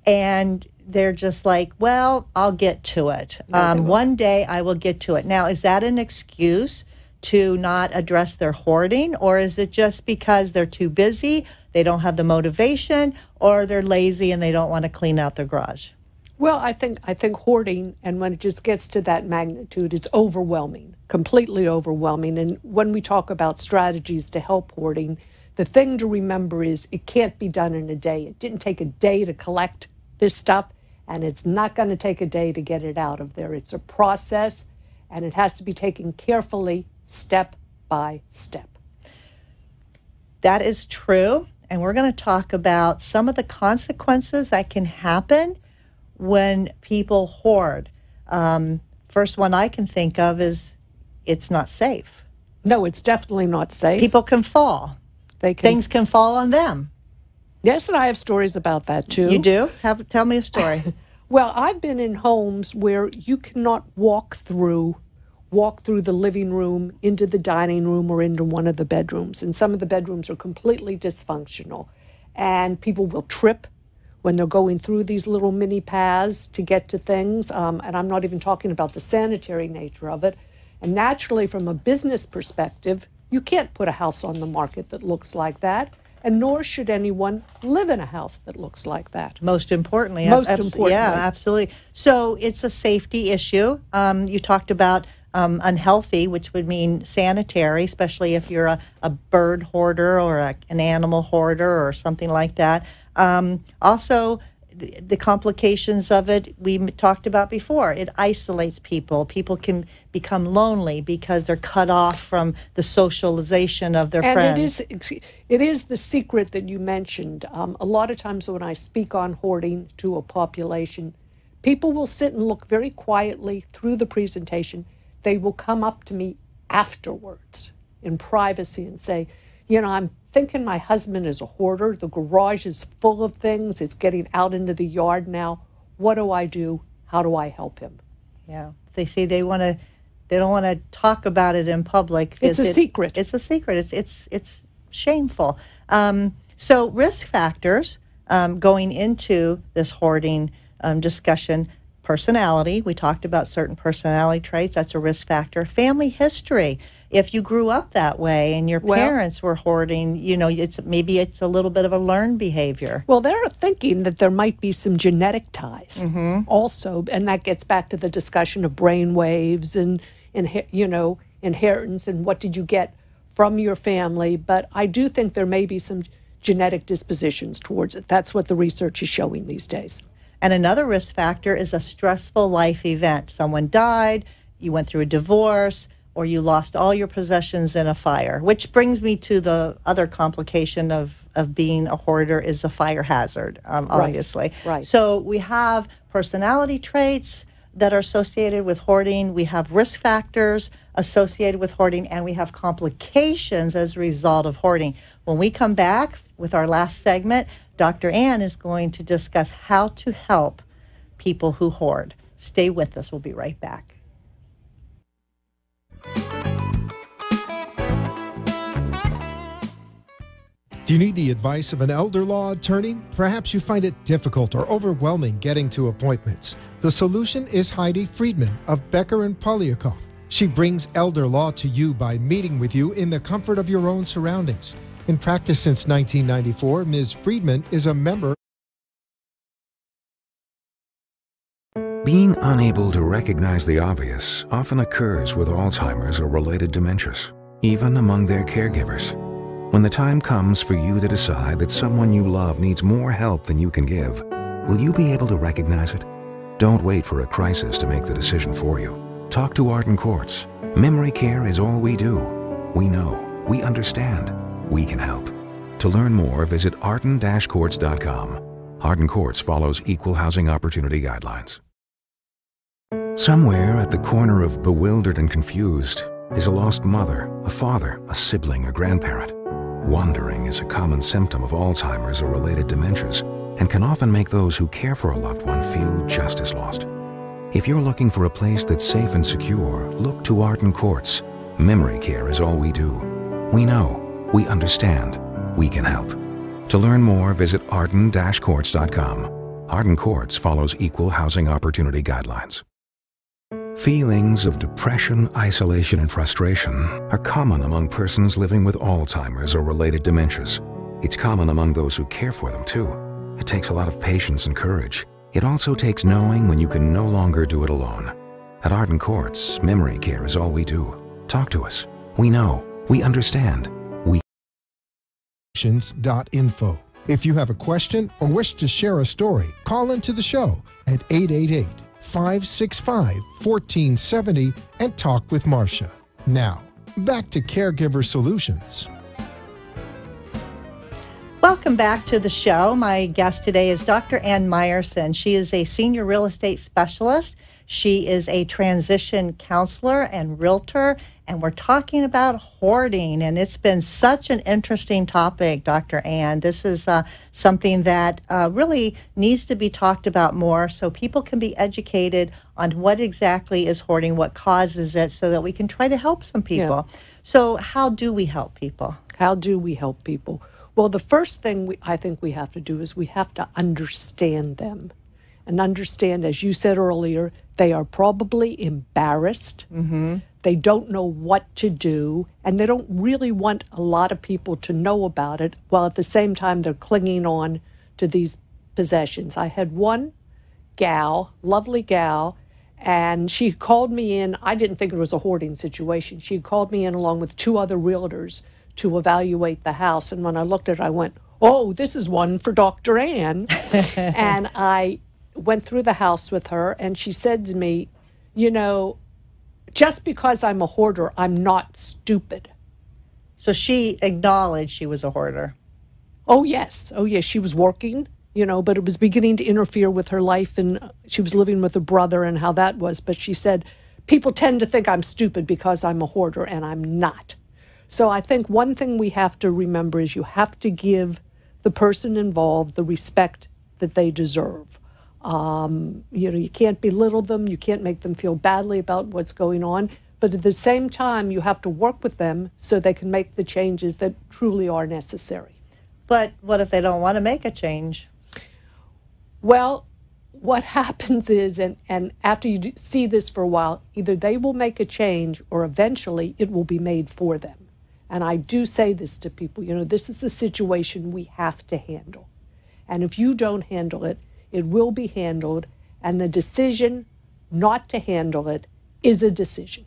and they're just like, well, I'll get to it. One day I will get to it. Now, is that an excuse to not address their hoarding, or is it just because they're too busy, they don't have the motivation, or they're lazy and they don't want to clean out their garage? Well, I think hoarding, and when it just gets to that magnitude, it's overwhelming, completely overwhelming. And when we talk about strategies to help hoarding, the thing to remember is it can't be done in a day. It didn't take a day to collect this stuff, and it's not going to take a day to get it out of there. It's a process, and it has to be taken carefully, step by step. That is true, and we're going to talk about some of the consequences that can happen when people hoard. First one I can think of is it's not safe. No, it's definitely not safe. People can fall. Things can fall on them. Yes, and I have stories about that too. You do? Tell me a story. Well, I've been in homes where you cannot walk through the living room into the dining room or into one of the bedrooms. And some of the bedrooms are completely dysfunctional. And people will trip when they're going through these little mini paths to get to things. And I'm not even talking about the sanitary nature of it. And naturally, from a business perspective, you can't put a house on the market that looks like that. And nor should anyone live in a house that looks like that. Most importantly. Importantly. Yeah, absolutely. So it's a safety issue. You talked about unhealthy, which would mean sanitary, especially if you're a bird hoarder or an animal hoarder or something like that. Also, the complications of it we talked about before. It isolates people. People can become lonely because they're cut off from the socialization of their friends. And it is the secret that you mentioned. A lot of times when I speak on hoarding to a population, people will sit and look very quietly through the presentation. They will come up to me afterwards in privacy and say, I'm thinking my husband is a hoarder. The garage is full of things. It's getting out into the yard now. What do I do? How do I help him? Yeah. They say they don't want to talk about it in public. It's a secret. It's a secret. It's shameful. So risk factors going into this hoarding discussion. Personality. We talked about certain personality traits. That's a risk factor. Family history. If you grew up that way and your parents were hoarding, it's a little bit of a learned behavior. Well, they're thinking that there might be some genetic ties also, and that gets back to the discussion of brain waves and inheritance and what did you get from your family. But I do think there may be some genetic dispositions towards it. That's what the research is showing these days. And another risk factor is a stressful life event. Someone died, you went through a divorce, or you lost all your possessions in a fire, which brings me to the other complication of being a hoarder is a fire hazard, obviously. Right. So we have personality traits that are associated with hoarding. We have risk factors associated with hoarding, and we have complications as a result of hoarding. When we come back with our last segment, Dr. Ann is going to discuss how to help people who hoard. Stay with us. We'll be right back. Do you need the advice of an elder law attorney? Perhaps you find it difficult or overwhelming getting to appointments. The solution is Heidi Friedman of Becker and Polyakov. She brings elder law to you by meeting with you in the comfort of your own surroundings. In practice since 1994, Ms. Friedman is a member. Being unable to recognize the obvious often occurs with Alzheimer's or related dementias, even among their caregivers. When the time comes for you to decide that someone you love needs more help than you can give, will you be able to recognize it? Don't wait for a crisis to make the decision for you. Talk to Arden Courts. Memory care is all we do. We know, we understand, we can help. To learn more, visit arden-courts.com. Arden Courts follows equal housing opportunity guidelines. Somewhere at the corner of bewildered and confused is a lost mother, a father, a sibling, a grandparent. Wandering is a common symptom of Alzheimer's or related dementias and can often make those who care for a loved one feel just as lost. If you're looking for a place that's safe and secure, look to Arden Courts. Memory care is all we do. We know, we understand, we can help. To learn more, visit arden-courts.com. Arden Courts follows equal housing opportunity guidelines. Feelings of depression, isolation, and frustration are common among persons living with Alzheimer's or related dementias. It's common among those who care for them, too. It takes a lot of patience and courage. It also takes knowing when you can no longer do it alone. At Arden Courts, memory care is all we do. Talk to us. We know. We understand. Info. If you have a question or wish to share a story, call into the show at 888-565-1470 and talk with Marcia. Now, back to Caregiver Solutions. Welcome back to the show. My guest today is Dr. Ann Meyerson. She is a senior real estate specialist. She is a transition counselor and realtor, and we're talking about hoarding, and it's been such an interesting topic, Dr. Ann. This is something that really needs to be talked about more so people can be educated on what exactly is hoarding, what causes it, so that we can try to help some people. Yeah. So how do we help people? How do we help people? Well, the first thing I think we have to do is we have to understand them. And understand, as you said earlier, they are probably embarrassed. Mm-hmm. They don't know what to do, and they don't really want a lot of people to know about it, while at the same time they're clinging on to these possessions. I had one gal, lovely gal, and she called me in. I didn't think it was a hoarding situation. She called me in along with 2 other realtors to evaluate the house. And when I looked at it, I went, oh, this is one for Dr. Ann. And I went through the house with her, and she said to me, you know, just because I'm a hoarder, I'm not stupid. So she acknowledged she was a hoarder. Oh, yes. Oh, yes. She was working, you know, but it was beginning to interfere with her life, and she was living with her brother and how that was. But she said, people tend to think I'm stupid because I'm a hoarder, and I'm not. So I think one thing we have to remember is you have to give the person involved the respect that they deserve. You know, you can't belittle them. You can't make them feel badly about what's going on. But at the same time, you have to work with them so they can make the changes that truly are necessary. But what if they don't want to make a change? Well, what happens is, and after you see this for a while, either they will make a change or eventually it will be made for them. And I do say this to people, you know, this is a situation we have to handle. And if you don't handle it, it will be handled, and the decision not to handle it is a decision.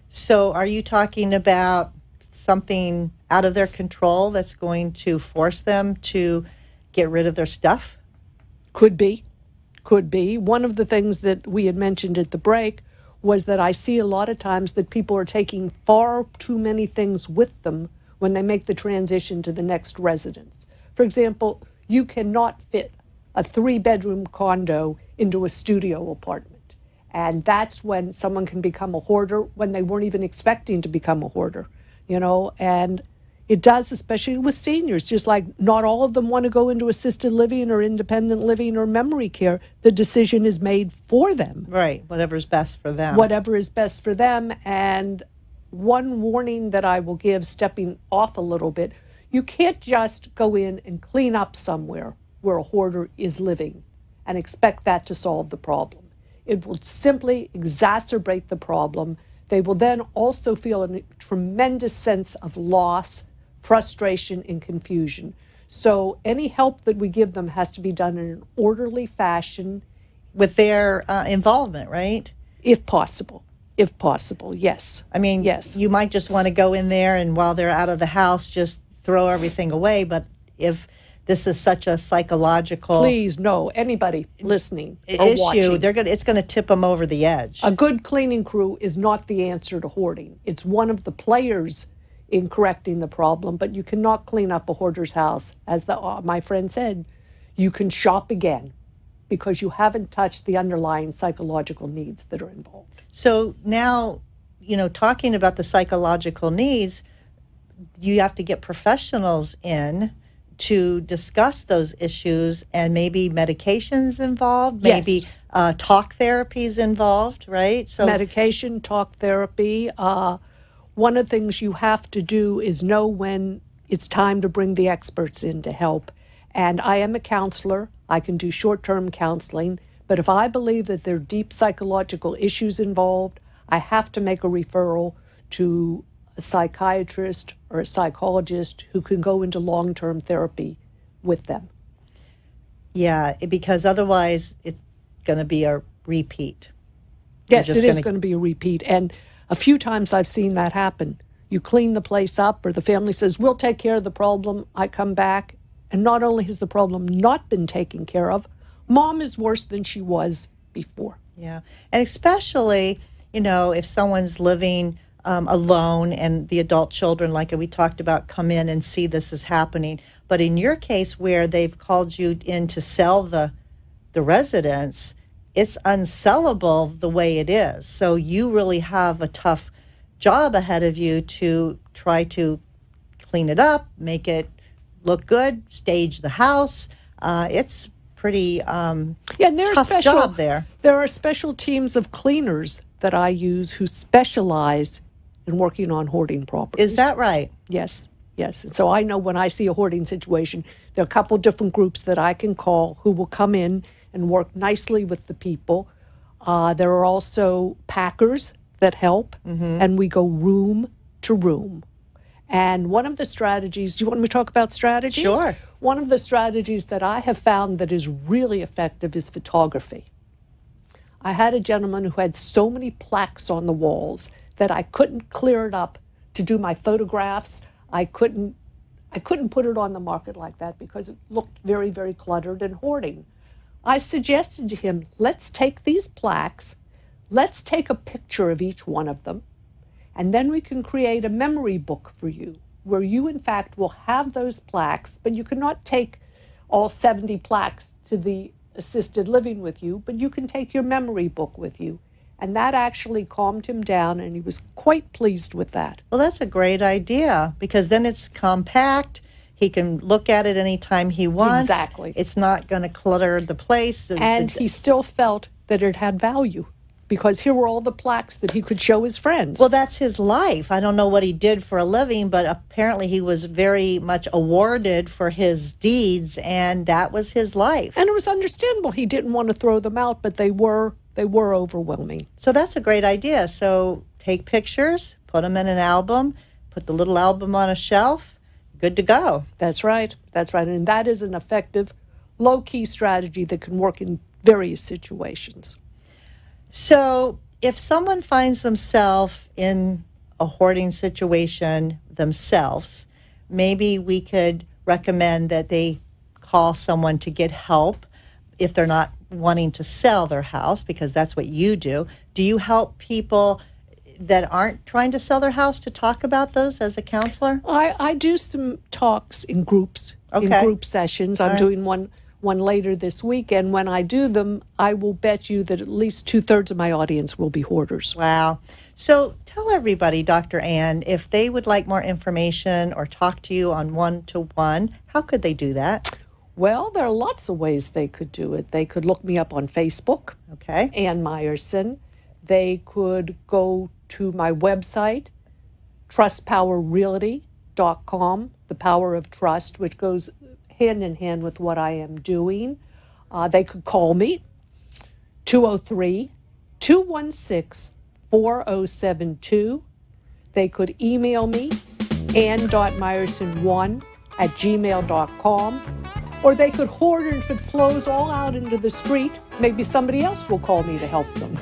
So are you talking about something out of their control that's going to force them to get rid of their stuff? Could be. Could be. One of the things that we had mentioned at the break was that I see a lot of times that people are taking far too many things with them when they make the transition to the next residence. For example, you cannot fit a 3-bedroom condo into a studio apartment. And that's when someone can become a hoarder when they weren't even expecting to become a hoarder, you know, and it does, especially with seniors, just like not all of them want to go into assisted living or independent living or memory care. The decision is made for them. Right, whatever's best for them. Whatever is best for them. And one warning that I will give, stepping off a little bit, you can't just go in and clean up somewhere where a hoarder is living and expect that to solve the problem. It will simply exacerbate the problem. They will then also feel a tremendous sense of loss, frustration, and confusion. So any help that we give them has to be done in an orderly fashion. With their involvement, right? If possible. If possible, yes. I mean, yes. You might just want to go in there and while they're out of the house, just throw everything away. But if this is such a psychological... Please, no. Anybody listening or issue, watching. It's going to tip them over the edge. A good cleaning crew is not the answer to hoarding. It's one of the players in correcting the problem, but you cannot clean up a hoarder's house. As my friend said, you can shop again because you haven't touched the underlying psychological needs that are involved. So now, you know, talking about the psychological needs, you have to get professionals in to discuss those issues, and maybe medications involved, maybe talk therapies involved, right? So medication, talk therapy. One of the things you have to do is know when it's time to bring the experts in to help. And I am a counselor. I can do short-term counseling. But if I believe that there are deep psychological issues involved, I have to make a referral to a psychiatrist or a psychologist who can go into long-term therapy with them. Yeah, because otherwise it's going to be a repeat. Yes, it is going to be a repeat. And a few times I've seen that happen. You clean the place up, or the family says, we'll take care of the problem. I come back, and not only has the problem not been taken care of, mom is worse than she was before. Yeah, and especially, you know, if someone's living alone and the adult children, like we talked about, come in and see this is happening. But in your case, where they've called you in to sell the residence, it's unsellable the way it is. So you really have a tough job ahead of you to try to clean it up, make it look good, stage the house. It's pretty and there tough are job there. There are special teams of cleaners that I use who specialize in working on hoarding properties. Is that right? Yes. Yes. And so I know when I see a hoarding situation, there are a couple different groups that I can call who will come in and work nicely with the people. There are also packers that help, and we go room to room. And one of the strategies, do you want me to talk about strategies? Sure. One of the strategies that I have found that is really effective is photography. I had a gentleman who had so many plaques on the walls that I couldn't clear it up to do my photographs. I couldn't put it on the market like that because it looked very, very cluttered and hoarding. I suggested to him, let's take these plaques, let's take a picture of each one of them, and then we can create a memory book for you where you, in fact, will have those plaques, but you cannot take all 70 plaques to the assisted living with you, but you can take your memory book with you. And that actually calmed him down, and he was quite pleased with that. Well, that's a great idea because then it's compact. He can look at it anytime he wants. Exactly. It's not going to clutter the place. And he still felt that it had value because here were all the plaques that he could show his friends. Well, that's his life. I don't know what he did for a living, but apparently he was very much awarded for his deeds, and that was his life. And it was understandable. He didn't want to throw them out, but they were overwhelming. So that's a great idea. So take pictures, put them in an album, put the little album on a shelf, good to go. That's right. That's right. And that is an effective, low-key strategy that can work in various situations. So if someone finds themselves in a hoarding situation themselves, maybe we could recommend that they call someone to get help if they're not wanting to sell their house, because that's what you do. Do you help people that aren't trying to sell their house to talk about those as a counselor? I do some talks in groups, in group sessions. I'm doing one later this week, and when I do them, I will bet you that at least 2/3 of my audience will be hoarders. Wow. So tell everybody, Dr. Ann, if they would like more information or talk to you on one-to-one, how could they do that? Well, there are lots of ways they could do it. They could look me up on Facebook, Ann Meyerson. They could go to my website, trustpowerrealty.com, the power of trust, which goes hand in hand with what I am doing. They could call me, 203-216-4072. They could email me, ann.meyerson1@gmail.com. Or they could hoard it if it flows all out into the street. Maybe somebody else will call me to help them.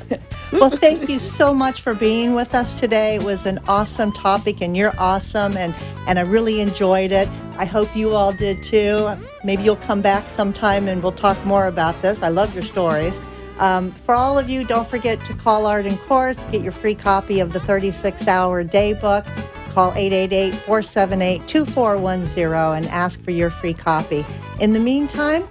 Well, thank you so much for being with us today. It was an awesome topic, and you're awesome, and I really enjoyed it. I hope you all did too. Maybe you'll come back sometime and we'll talk more about this. I love your stories. For all of you, don't forget to call Art in Courts, get your free copy of the 36-hour day book. Call 888-478-2410 and ask for your free copy. In the meantime,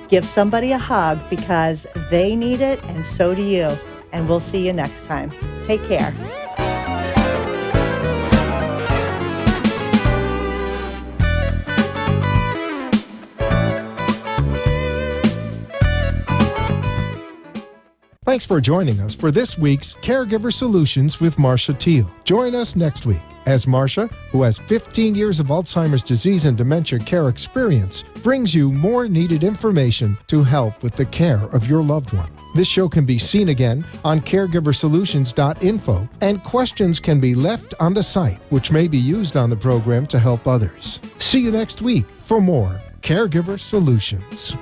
give somebody a hug because they need it and so do you. And we'll see you next time. Take care. Thanks for joining us for this week's Caregiver Solutions with Marcia Teele. Join us next week as Marcia, who has 15 years of Alzheimer's disease and dementia care experience, brings you more needed information to help with the care of your loved one. This show can be seen again on caregiversolutions.info, and questions can be left on the site, which may be used on the program to help others. See you next week for more Caregiver Solutions.